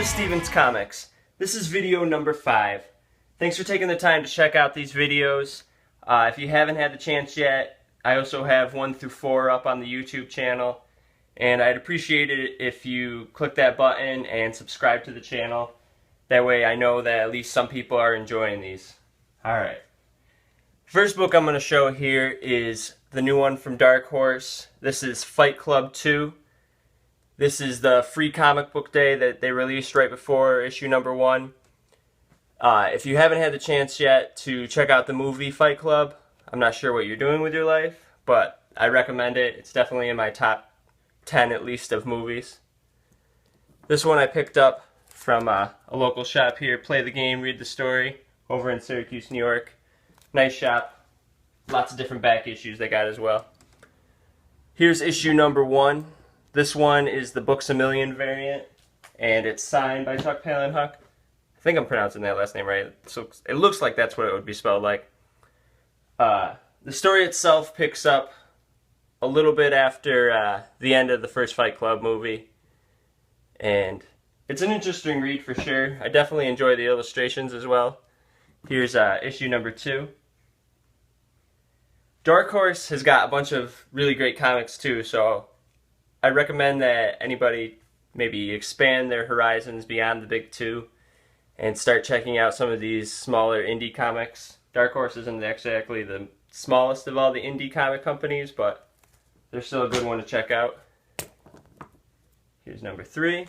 to Steven's Comics. This is video number 5. Thanks for taking the time to check out these videos. If you haven't had the chance yet, I also have 1 through 4 up on the YouTube channel. And I'd appreciate it if you click that button and subscribe to the channel. That way I know that at least some people are enjoying these. Alright. First book I'm going to show here is the new one from Dark Horse. This is Fight Club 2. This is the free comic book day that they released right before issue number 1. If you haven't had the chance yet to check out the movie Fight Club, I'm not sure what you're doing with your life, but I recommend it. It's definitely in my top 10 at least of movies. This one I picked up from a local shop here, Play the Game, Read the Story, over in Syracuse, New York. Nice shop. Lots of different back issues they got as well. Here's issue number 1. This one is the Books A Million variant, and it's signed by Chuck Palahnuck. I think I'm pronouncing that last name right. So it looks like that's what it would be spelled like. The story itself picks up a little bit after the end of the first Fight Club movie, and it's an interesting read for sure. I definitely enjoy the illustrations as well. Here's issue number 2. Dark Horse has got a bunch of really great comics too, so I recommend that anybody maybe expand their horizons beyond the big 2 and start checking out some of these smaller indie comics. Dark Horse isn't exactly the smallest of all the indie comic companies, but they're still a good one to check out. Here's number 3.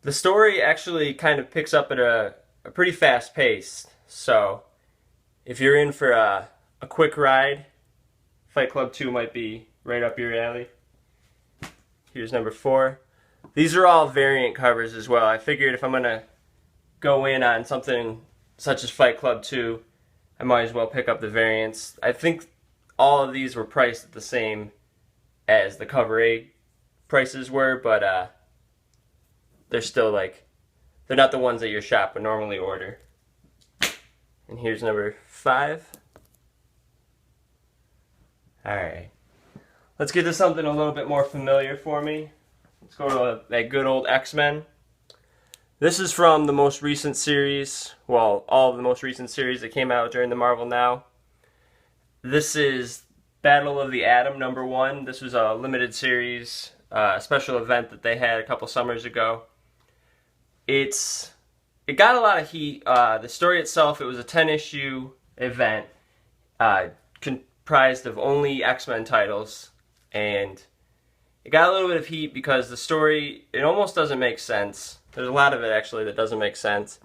The story actually kind of picks up at a pretty fast pace, so if you're in for a quick ride, Fight Club 2 might be right up your alley. Here's number 4. These are all variant covers as well. I figured if I'm going to go in on something such as Fight Club 2, I might as well pick up the variants. I think all of these were priced at the same as the cover A prices were, but they're still they're not the ones that your shop would normally order. And here's number 5. Alright. Let's get to something a little bit more familiar for me. Let's go to that good old X-Men. This is from the most recent series, well, all of the most recent series that came out during the Marvel Now. This is Battle of the Atom number 1. This was a limited series, a special event that they had a couple summers ago. It got a lot of heat. The story itself, it was a 10-issue event comprised of only X-Men titles. And it got a little bit of heat because the story, it almost doesn't make sense. There's a lot of it actually that doesn't make sense.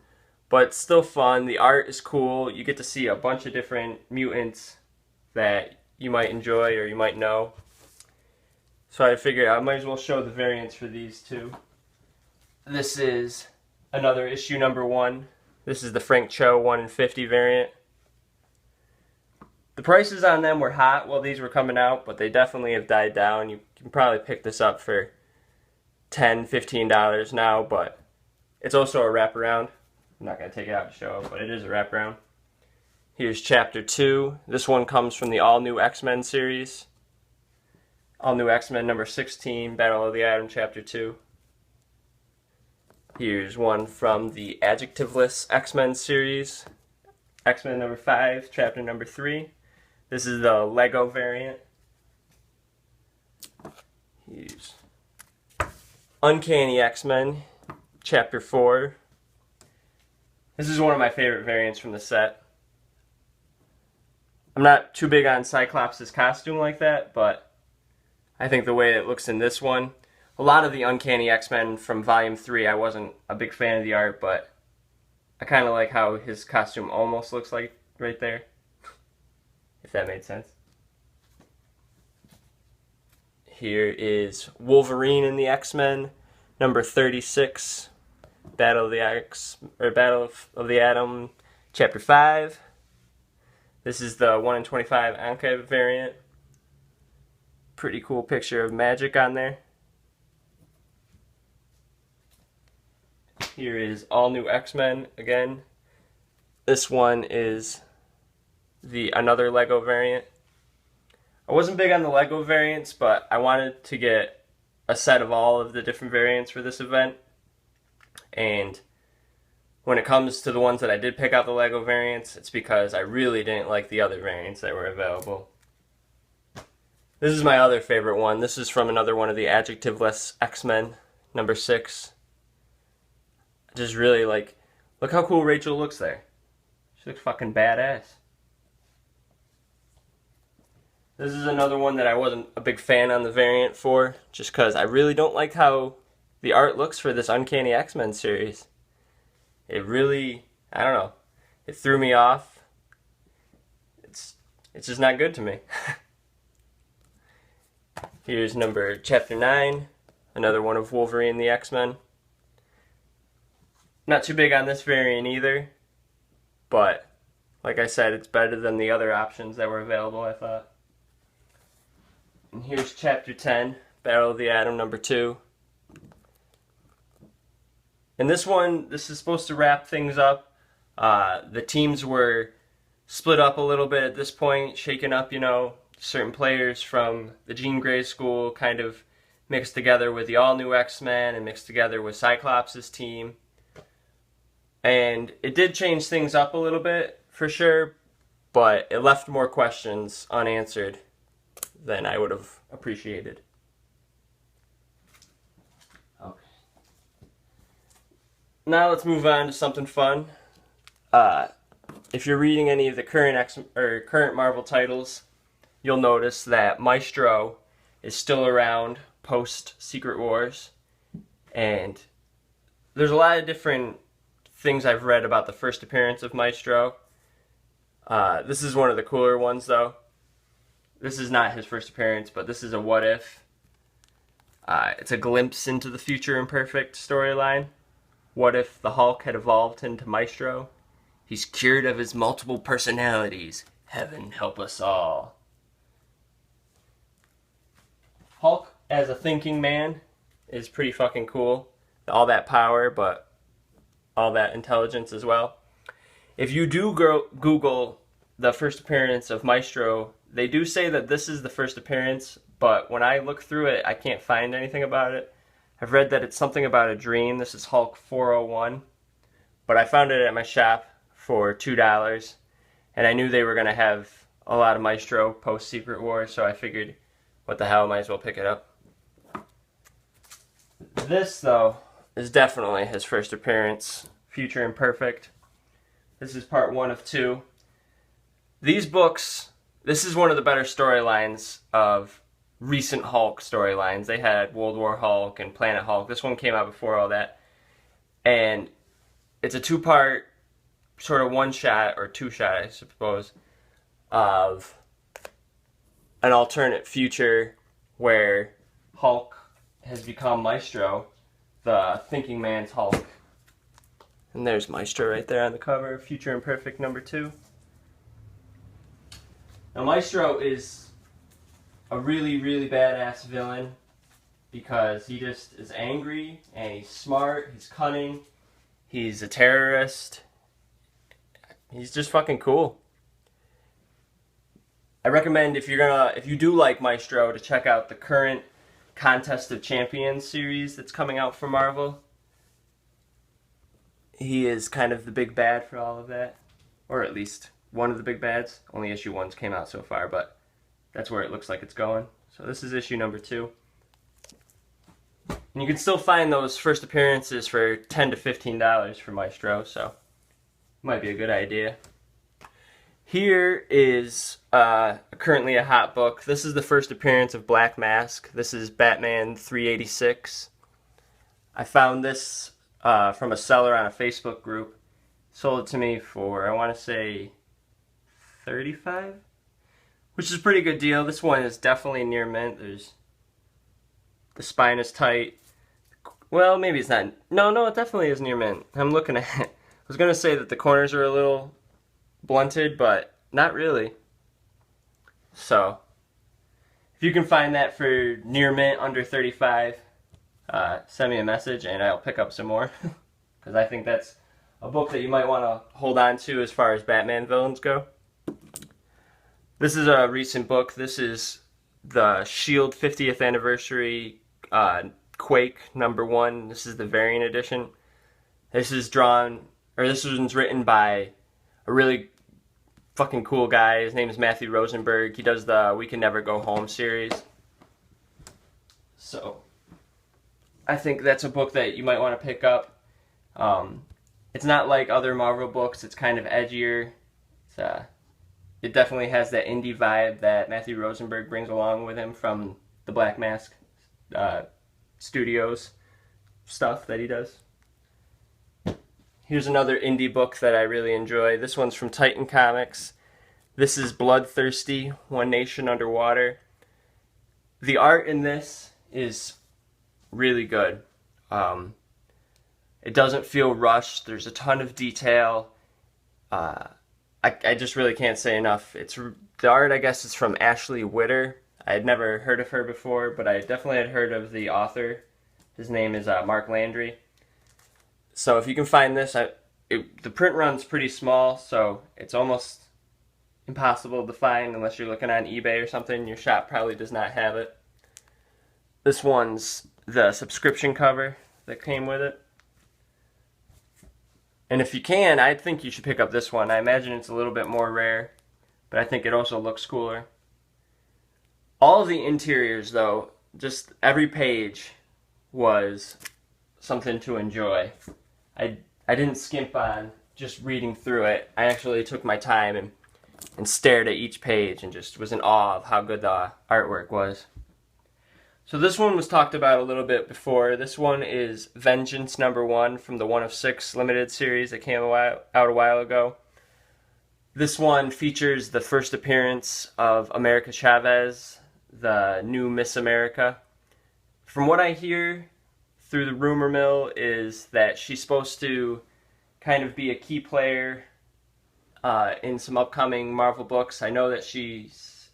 But it's still fun. The art is cool. You get to see a bunch of different mutants that you might enjoy or you might know. So I figured I might as well show the variants for these two. This is another issue number 1. This is the Frank Cho 1 in 50 variant. The prices on them were hot while these were coming out, but they definitely have died down. You can probably pick this up for $10, $15 now, but it's also a wraparound. I'm not going to take it out to show it, but it is a wraparound. Here's Chapter 2. This one comes from the All New X-Men series. All New X-Men number 16, Battle of the Atom Chapter 2. Here's one from the Adjectiveless X-Men series. X-Men number 5, Chapter number 3. This is the Lego variant. Here's Uncanny X-Men, Chapter 4. This is one of my favorite variants from the set. I'm not too big on Cyclops' costume like that, but I think the way it looks in this one, a lot of the Uncanny X-Men from Volume 3, I wasn't a big fan of the art, but I kind of like how his costume almost looks like right there, if that made sense. Here is Wolverine in the X-Men, number 36, Battle of the Atom, Chapter 5. This is the 1 in 25 Anka variant. Pretty cool picture of Magic on there. Here is All New X-Men again. This one is another Lego variant. I wasn't big on the Lego variants, but I wanted to get a set of all of the different variants for this event. And when it comes to the ones that I did pick out the Lego variants, it's because I really didn't like the other variants that were available. This is my other favorite one. This is from another one of the adjectiveless X-Men, number 6. I just really like, look how cool Rachel looks there. She looks fucking badass. This is another one that I wasn't a big fan on the variant for, just because I really don't like how the art looks for this Uncanny X-Men series. It really, I don't know, it threw me off. It's just not good to me. Here's chapter 9, another one of Wolverine the X-Men. Not too big on this variant either, but like I said, it's better than the other options that were available, I thought. And here's chapter 10, Battle of the Atom number 2. And this one, this is supposed to wrap things up. The teams were split up a little bit at this point, shaken up, you know. Certain players from the Jean Grey school kind of mixed together with the all-new X-Men and mixed together with Cyclops' team. And it did change things up a little bit, for sure, but it left more questions unanswered than I would have appreciated. Okay. Now let's move on to something fun. If you're reading any of the current Marvel titles, you'll notice that Maestro is still around post Secret Wars, and there's a lot of different things I've read about the first appearance of Maestro. This is one of the cooler ones, though. This is not his first appearance, but this is a what if. It's a glimpse into the future imperfect storyline. What if the Hulk had evolved into Maestro? He's cured of his multiple personalities. Heaven help us all. Hulk as a thinking man is pretty fucking cool. All that power, but all that intelligence as well. If you do Google the first appearance of Maestro, they do say that this is the first appearance, but when I look through it, I can't find anything about it. I've read that it's something about a dream. This is Hulk 401, but I found it at my shop for $2, and I knew they were going to have a lot of Maestro post Secret War, so I figured, what the hell, might as well pick it up. This, though, is definitely his first appearance, Future Imperfect. This is part 1 of 2. These books, this is one of the better storylines of recent Hulk storylines. They had World War Hulk and Planet Hulk. This one came out before all that. And it's a 2-part, sort of one-shot, or 2-shot, I suppose, of an alternate future where Hulk has become Maestro, the thinking man's Hulk. And there's Maestro right there on the cover, Future Imperfect number 2. Now Maestro is a really, really badass villain because he just is angry and he's smart, he's cunning, he's a terrorist. He's just fucking cool. I recommend if you do like Maestro, to check out the current Contest of Champions series that's coming out from Marvel. He is kind of the big bad for all of that, or at least one of the big bads. Only issue 1's came out so far, but that's where it looks like it's going. So this is issue number 2. And you can still find those first appearances for $10 to $15 for Maestro, so might be a good idea. Here is currently a hot book. This is the first appearance of Black Mask. This is Batman 386. I found this from a seller on a Facebook group. Sold it to me for, I want to say, $35? Which is a pretty good deal. This one is definitely near mint. The spine is tight. Well, maybe it's not. No, it definitely is near mint. I'm looking at it. I was going to say that the corners are a little blunted, but not really. So, if you can find that for near mint, under 35, send me a message and I'll pick up some more. Because I think that's a book that you might want to hold on to as far as Batman villains go. This is a recent book. This is the S.H.I.E.L.D. 50th anniversary Quake #1. This is the variant edition. This one's written by a really fucking cool guy. His name is Matthew Rosenberg. He does the We Can Never Go Home series. So, I think that's a book that you might want to pick up. It's not like other Marvel books. It's kind of edgier. It definitely has that indie vibe that Matthew Rosenberg brings along with him from the Black Mask Studios stuff that he does. Here's another indie book that I really enjoy. This one's from Titan Comics. This is Bloodthirsty, One Nation Underwater. The art in this is really good. It doesn't feel rushed. There's a ton of detail. I just really can't say enough. The art, I guess, is from Ashley Witter. I had never heard of her before, but I definitely had heard of the author. His name is Mark Landry. So if you can find this, the print run's pretty small, so it's almost impossible to find unless you're looking on eBay or something. Your shop probably does not have it. This one's the subscription cover that came with it. And if you can, I think you should pick up this one. I imagine it's a little bit more rare, but I think it also looks cooler. All of the interiors, though, just every page was something to enjoy. I didn't skimp on just reading through it. I actually took my time and stared at each page and just was in awe of how good the artwork was. So this one was talked about a little bit before. This one is Vengeance #1 from the 1 of 6 limited series that came out a while ago. This one features the first appearance of America Chavez, the new Miss America. From what I hear through the rumor mill is that she's supposed to kind of be a key player in some upcoming Marvel books. I know that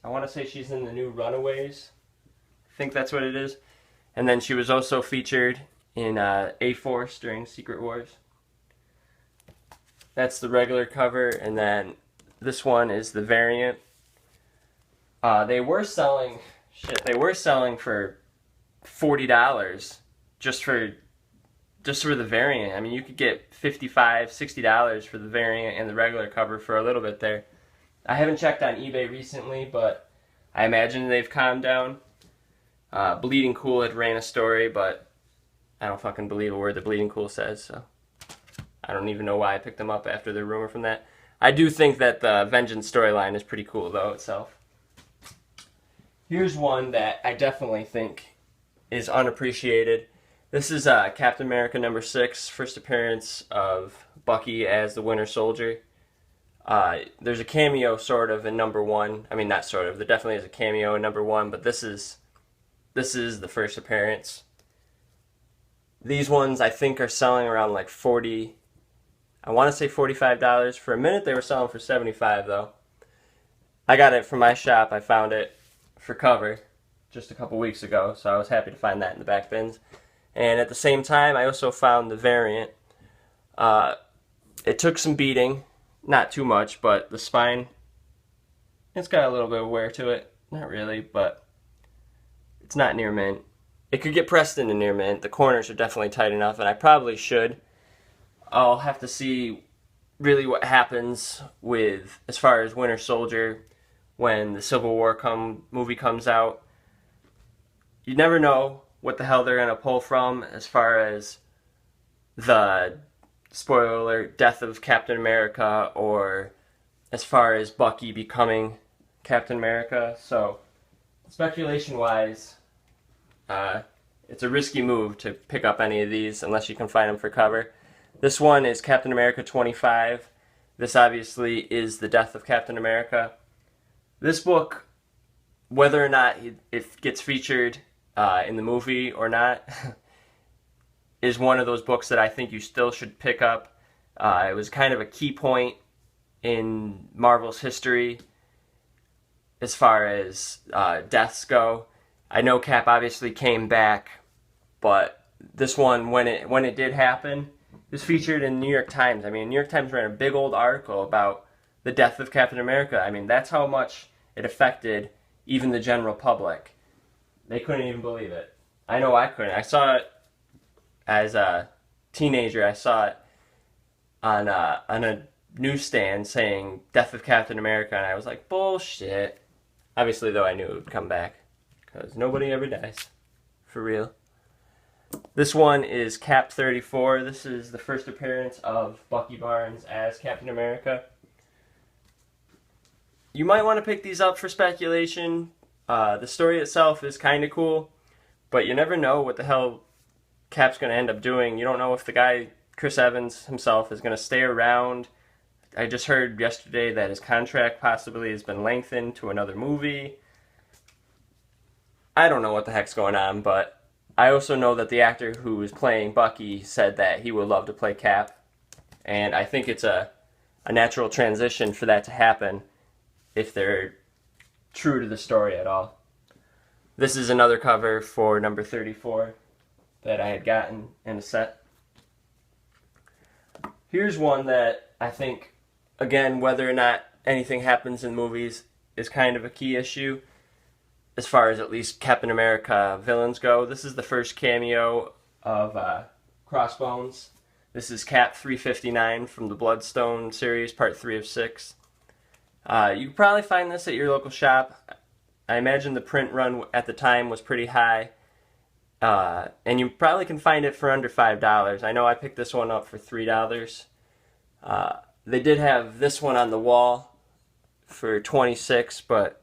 I want to say she's in the new Runaways. I think that's what it is. And then she was also featured in A-Force during Secret Wars. That's the regular cover, and then this one is the variant. They were selling for $40 just for the variant. I mean, you could get $55, $60 for the variant and the regular cover for a little bit there. I haven't checked on eBay recently, but I imagine they've calmed down. Bleeding Cool had ran a story, but I don't fucking believe a word that Bleeding Cool says, so I don't even know why I picked them up after the rumor from that. I do think that the Vengeance storyline is pretty cool, though, itself. Here's one that I definitely think is unappreciated. This is Captain America #6, first appearance of Bucky as the Winter Soldier. There's a cameo sort of in #1. I mean, not sort of. There definitely is a cameo in #1, but this is the first appearance. These ones I think are selling around like $40. I want to say $45. For a minute they were selling for $75 though. I got it from my shop. I found it for cover just a couple weeks ago, so I was happy to find that in the back bins. And at the same time, I also found the variant. It took some beating, not too much, but the spine, it's got a little bit of wear to it. Not really, but it's not near mint. It could get pressed into near mint. The corners are definitely tight enough, and I probably should. I'll have to see really what happens with, as far as Winter Soldier, when the Civil War movie comes out. You never know what the hell they're going to pull from as far as the, spoiler alert, death of Captain America, or as far as Bucky becoming Captain America. So, speculation-wise, it's a risky move to pick up any of these unless you can find them for cover. This one is Captain America 25. This obviously is the death of Captain America. This book, whether or not it gets featured in the movie or not, is one of those books that I think you still should pick up. It was kind of a key point in Marvel's history as far as deaths go. I know Cap obviously came back, but this one, when it did happen, it was featured in the New York Times. I mean, New York Times ran a big old article about the death of Captain America. I mean, that's how much it affected even the general public. They couldn't even believe it. I know I couldn't. I saw it as a teenager. I saw it on a newsstand saying "Death of Captain America," and I was like, bullshit. Obviously, though, I knew it would come back because nobody ever dies, for real. This one is Cap 34. This is the first appearance of Bucky Barnes as Captain America. You might want to pick these up for speculation. The story itself is kind of cool, but you never know what the hell Cap's going to end up doing. You don't know if the guy, Chris Evans himself, is going to stay around. I just heard yesterday that his contract possibly has been lengthened to another movie. I don't know what the heck's going on, but I also know that the actor who is playing Bucky said that he would love to play Cap, and I think it's a natural transition for that to happen if they're true to the story at all. This is another cover for number 34 that I had gotten in a set. Here's one that I think, again, whether or not anything happens in movies is kind of a key issue as far as at least Captain America villains go. This is the first cameo of Crossbones. This is Cap 359 from the Bloodstone series, part 3 of 6. You can probably find this at your local shop. I imagine the print run at the time was pretty high. And you probably can find it for under $5. I know I picked this one up for $3. They did have this one on the wall for $26, but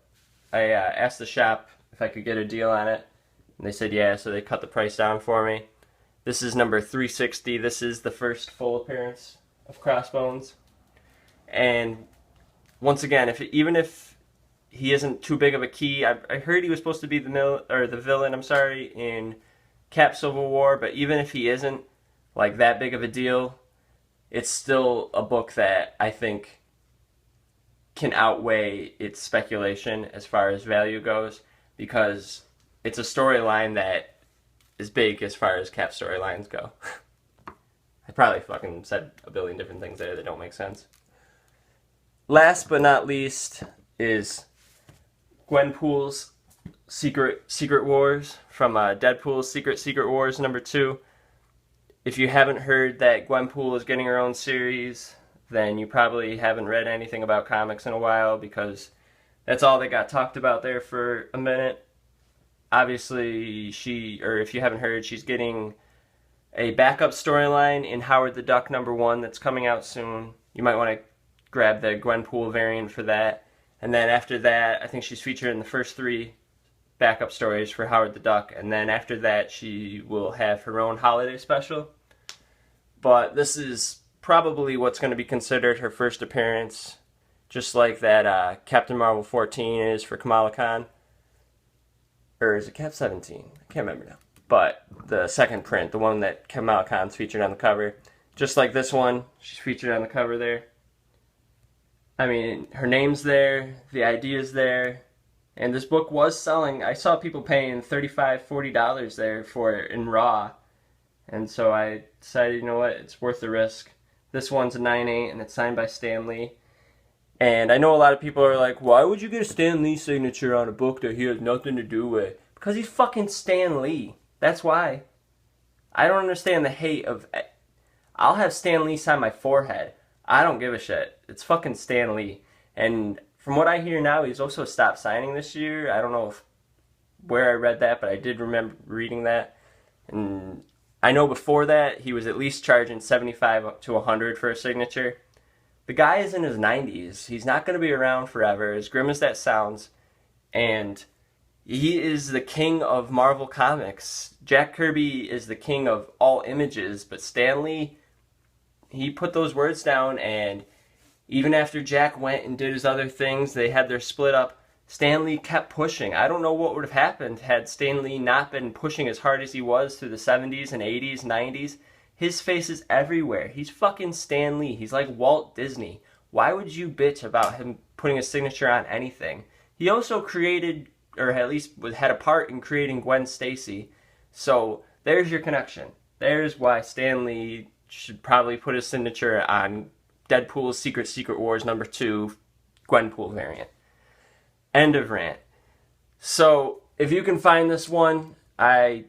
I asked the shop if I could get a deal on it, and they said yeah, so they cut the price down for me. This is number 360. This is the first full appearance of Crossbones. And once again, even if he isn't too big of a key, I heard he was supposed to be the villain, in Cap Civil War, but even if he isn't like that big of a deal, it's still a book that I think can outweigh its speculation as far as value goes, because it's a storyline that is big as far as Cap storylines go. I probably fucking said a billion different things there that don't make sense. Last but not least is Gwenpool's Secret Wars from Deadpool's Secret Wars number 2. If you haven't heard that Gwenpool is getting her own series, then you probably haven't read anything about comics in a while, because that's all that got talked about there for a minute. Obviously, if you haven't heard, she's getting a backup storyline in Howard the Duck number 1 that's coming out soon. You might want to grab the Gwenpool variant for that. And then after that, I think she's featured in the first 3 backup stories for Howard the Duck, and then after that she will have her own holiday special. But this is probably what's going to be considered her first appearance, just like that Captain Marvel 14 is for Kamala Khan. Or is it Cap 17? I can't remember now. But the second print, the one that Kamala Khan's featured on the cover, just like this one, she's featured on the cover there. I mean, her name's there, the idea's there, and this book was selling. I saw people paying $35, $40 there for it in raw, and so I decided, you know what, it's worth the risk. This one's a 9/8, and it's signed by Stan Lee. And I know a lot of people are like, why would you get a Stan Lee signature on a book that he has nothing to do with? Because he's fucking Stan Lee. That's why. I don't understand the hate of... I'll have Stan Lee sign my forehead. I don't give a shit. It's fucking Stan Lee. And from what I hear now, he's also stopped signing this year. I don't know where I read that, but I did remember reading that. And I know before that, he was at least charging $75 to $100 for a signature. The guy is in his 90s. He's not going to be around forever, as grim as that sounds. And he is the king of Marvel Comics. Jack Kirby is the king of all images, but Stan Lee, he put those words down, and even after Jack went and did his other things, they had their split up, Stan Lee kept pushing. I don't know what would have happened had Stan Lee not been pushing as hard as he was through the 70s and 80s, 90s. His face is everywhere. He's fucking Stan Lee. He's like Walt Disney. Why would you bitch about him putting a signature on anything? He also created, or at least had a part in creating Gwen Stacy. So there's your connection. There's why Stan Lee should probably put his signature on Deadpool's Secret Wars number 2 Gwenpool variant. End of rant. So if you can find this one, I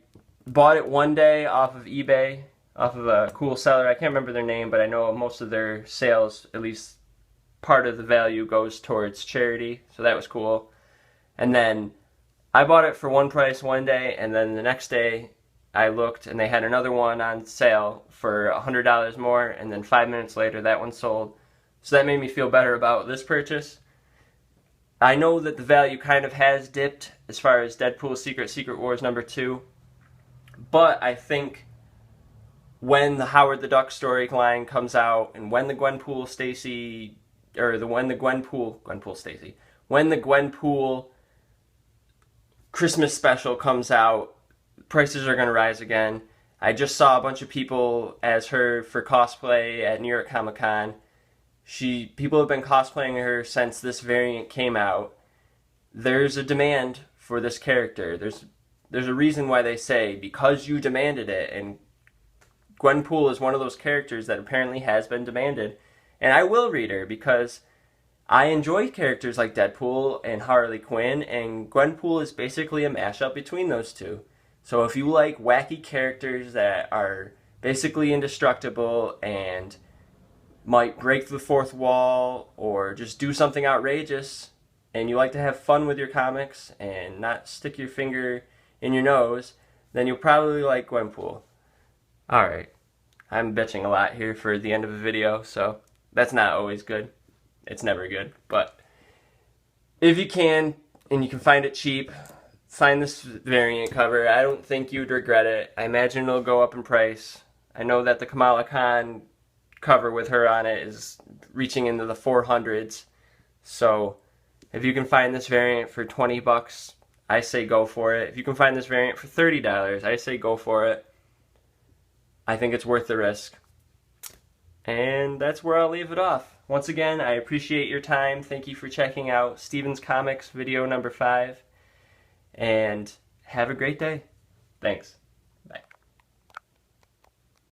bought it one day off of eBay, off of a cool seller. I can't remember their name, but I know most of their sales, at least part of the value, goes towards charity, so that was cool. And then I bought it for one price one day, and then the next day I looked and they had another one on sale for $100 more, and then 5 minutes later that one sold. So that made me feel better about this purchase. I know that the value kind of has dipped as far as Deadpool Secret Wars #2, but I think when the Howard the Duck storyline comes out, and when the Gwenpool Stacy, or when the Gwenpool Christmas special comes out, prices are going to rise again. I just saw a bunch of people as her for cosplay at New York Comic Con. People have been cosplaying her since this variant came out. There's a demand for this character. There's a reason why they say, because you demanded it, and Gwenpool is one of those characters that apparently has been demanded. And I will read her, because I enjoy characters like Deadpool and Harley Quinn, and Gwenpool is basically a mashup between those two. So if you like wacky characters that are basically indestructible and might break the fourth wall or just do something outrageous, and you like to have fun with your comics and not stick your finger in your nose, then you'll probably like Gwenpool. Alright, I'm bitching a lot here for the end of a video, so that's not always good. It's never good, but if you can, and you can find it cheap, find this variant cover. I don't think you'd regret it. I imagine it'll go up in price. I know that the Kamala Khan cover with her on it is reaching into the 400s, so if you can find this variant for 20 bucks, I say go for it. If you can find this variant for $30, I say go for it. I think it's worth the risk. And that's where I'll leave it off. Once again, I appreciate your time. Thank you for checking out Steven's Comics video #5. And have a great day. Thanks.